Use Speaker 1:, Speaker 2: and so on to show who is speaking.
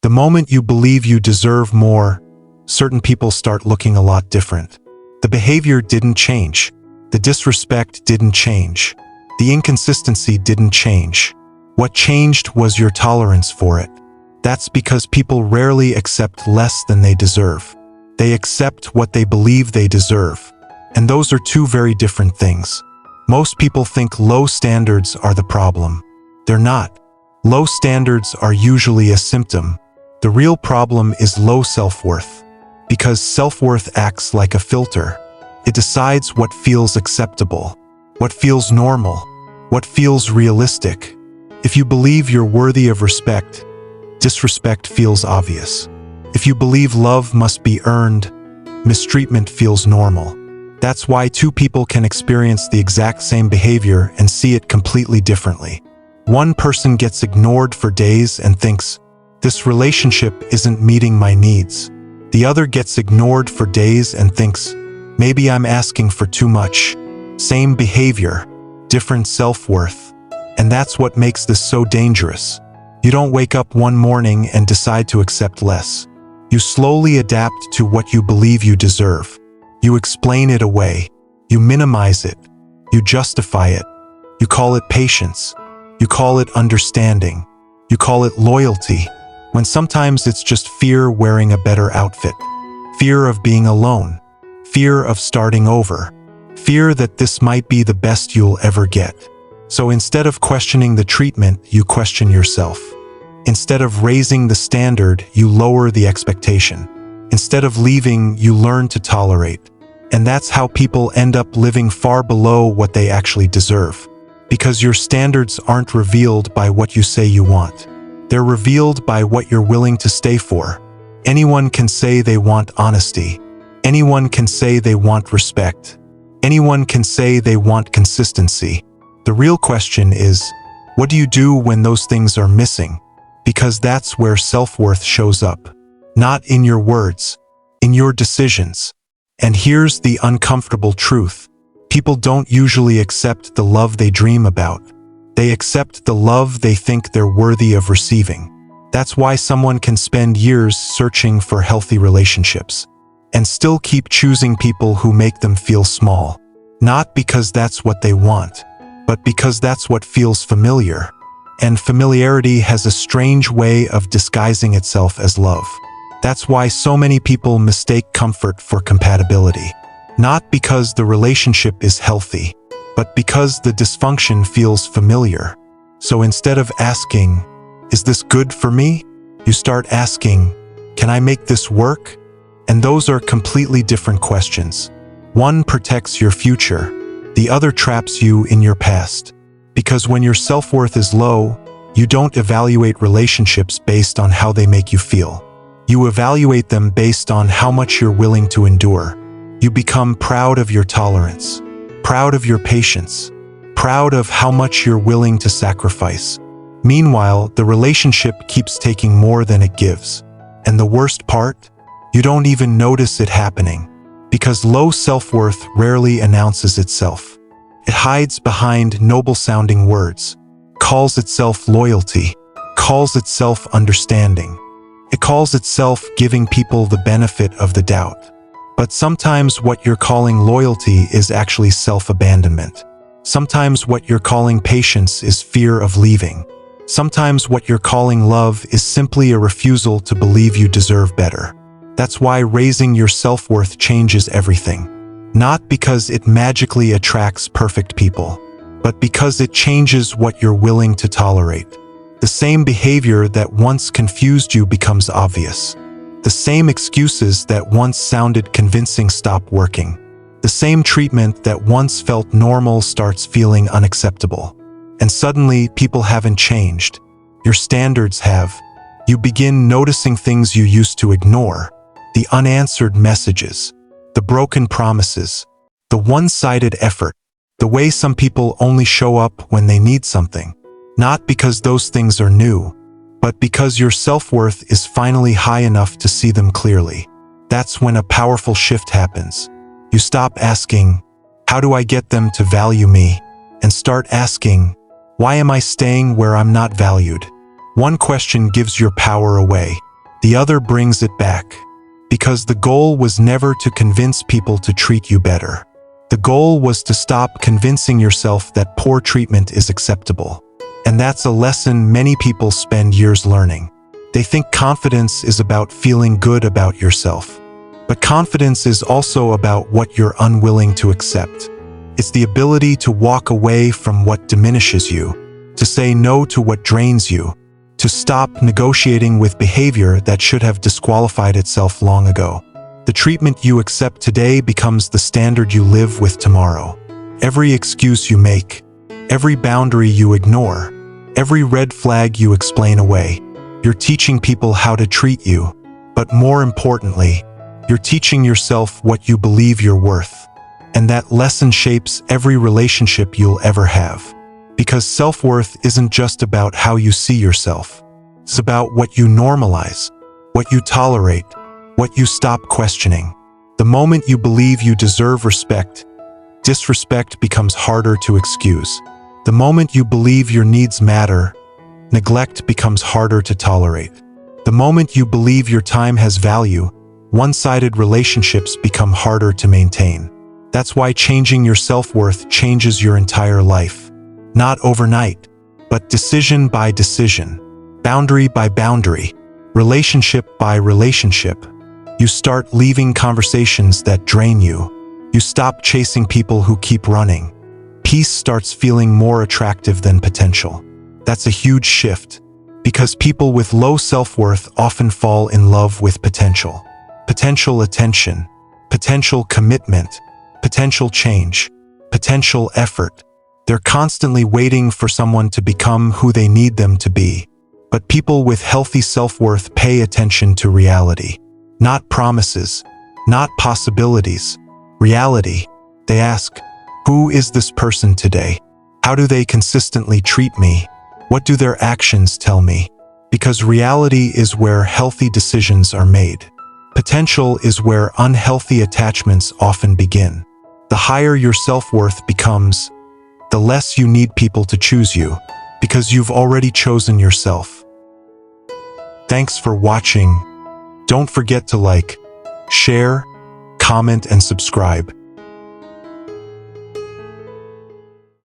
Speaker 1: The moment you believe you deserve more, certain people start looking a lot different. The behavior didn't change. The disrespect didn't change. The inconsistency didn't change. What changed was your tolerance for it. That's because people rarely accept less than they deserve. They accept what they believe they deserve. And those are two very different things. Most people think low standards are the problem. They're not. Low standards are usually a symptom. The real problem is low self-worth. Because self-worth acts like a filter. It decides what feels acceptable, what feels normal, what feels realistic. If you believe you're worthy of respect, disrespect feels obvious. If you believe love must be earned, mistreatment feels normal. That's why two people can experience the exact same behavior and see it completely differently. One person gets ignored for days and thinks, "This relationship isn't meeting my needs." The other gets ignored for days and thinks, "Maybe I'm asking for too much." Same behavior, different self-worth. And that's what makes this so dangerous. You don't wake up one morning and decide to accept less. You slowly adapt to what you believe you deserve. You explain it away. You minimize it. You justify it. You call it patience. You call it understanding. You call it loyalty, when sometimes it's just fear wearing a better outfit. Fear of being alone. Fear of starting over. Fear that this might be the best you'll ever get. So instead of questioning the treatment, you question yourself. Instead of raising the standard, you lower the expectation. Instead of leaving, you learn to tolerate. And that's how people end up living far below what they actually deserve. Because your standards aren't revealed by what you say you want. They're revealed by what you're willing to stay for. Anyone can say they want honesty. Anyone can say they want respect. Anyone can say they want consistency. The real question is, what do you do when those things are missing? Because that's where self-worth shows up. Not in your words, in your decisions. And here's the uncomfortable truth. People don't usually accept the love they dream about. They accept the love they think they're worthy of receiving. That's why someone can spend years searching for healthy relationships and still keep choosing people who make them feel small. Not because that's what they want, but because that's what feels familiar. And familiarity has a strange way of disguising itself as love. That's why so many people mistake comfort for compatibility. Not because the relationship is healthy, but because the dysfunction feels familiar. So instead of asking, "Is this good for me?" you start asking, "Can I make this work?" And those are completely different questions. One protects your future, the other traps you in your past. Because when your self-worth is low, you don't evaluate relationships based on how they make you feel. You evaluate them based on how much you're willing to endure. You become proud of your tolerance, proud of your patience, proud of how much you're willing to sacrifice. Meanwhile, the relationship keeps taking more than it gives. And the worst part? You don't even notice it happening. Because low self-worth rarely announces itself. It hides behind noble-sounding words, calls itself loyalty, calls itself understanding. It calls itself giving people the benefit of the doubt. But sometimes what you're calling loyalty is actually self-abandonment. Sometimes what you're calling patience is fear of leaving. Sometimes what you're calling love is simply a refusal to believe you deserve better. That's why raising your self-worth changes everything. Not because it magically attracts perfect people, but because it changes what you're willing to tolerate. The same behavior that once confused you becomes obvious. The same excuses that once sounded convincing stop working. The same treatment that once felt normal starts feeling unacceptable. And suddenly, people haven't changed. Your standards have. You begin noticing things you used to ignore. The unanswered messages, the broken promises, the one-sided effort, the way some people only show up when they need something. Not because those things are new, but because your self-worth is finally high enough to see them clearly. That's when a powerful shift happens. You stop asking, "How do I get them to value me?" and start asking, "Why am I staying where I'm not valued?" One question gives your power away. The other brings it back. Because the goal was never to convince people to treat you better. The goal was to stop convincing yourself that poor treatment is acceptable. And that's a lesson many people spend years learning. They think confidence is about feeling good about yourself. But confidence is also about what you're unwilling to accept. It's the ability to walk away from what diminishes you, to say no to what drains you, to stop negotiating with behavior that should have disqualified itself long ago. The treatment you accept today becomes the standard you live with tomorrow. Every excuse you make, every boundary you ignore, every red flag you explain away, you're teaching people how to treat you. But more importantly, you're teaching yourself what you believe you're worth. And that lesson shapes every relationship you'll ever have. Because self-worth isn't just about how you see yourself. It's about what you normalize, what you tolerate, what you stop questioning. The moment you believe you deserve respect, disrespect becomes harder to excuse. The moment you believe your needs matter, neglect becomes harder to tolerate. The moment you believe your time has value, one-sided relationships become harder to maintain. That's why changing your self-worth changes your entire life. Not overnight, but decision by decision, boundary by boundary, relationship by relationship. You start leaving conversations that drain you. You stop chasing people who keep running. Peace starts feeling more attractive than potential. That's a huge shift, because people with low self-worth often fall in love with potential. Potential attention, potential commitment, potential change, potential effort. They're constantly waiting for someone to become who they need them to be. But people with healthy self-worth pay attention to reality. Not promises, not possibilities. Reality. They ask, who is this person today? How do they consistently treat me? What do their actions tell me? Because reality is where healthy decisions are made. Potential is where unhealthy attachments often begin. The higher your self-worth becomes, the less you need people to choose you, because you've already chosen yourself. Thanks for watching. Don't forget to like, share, comment, and subscribe.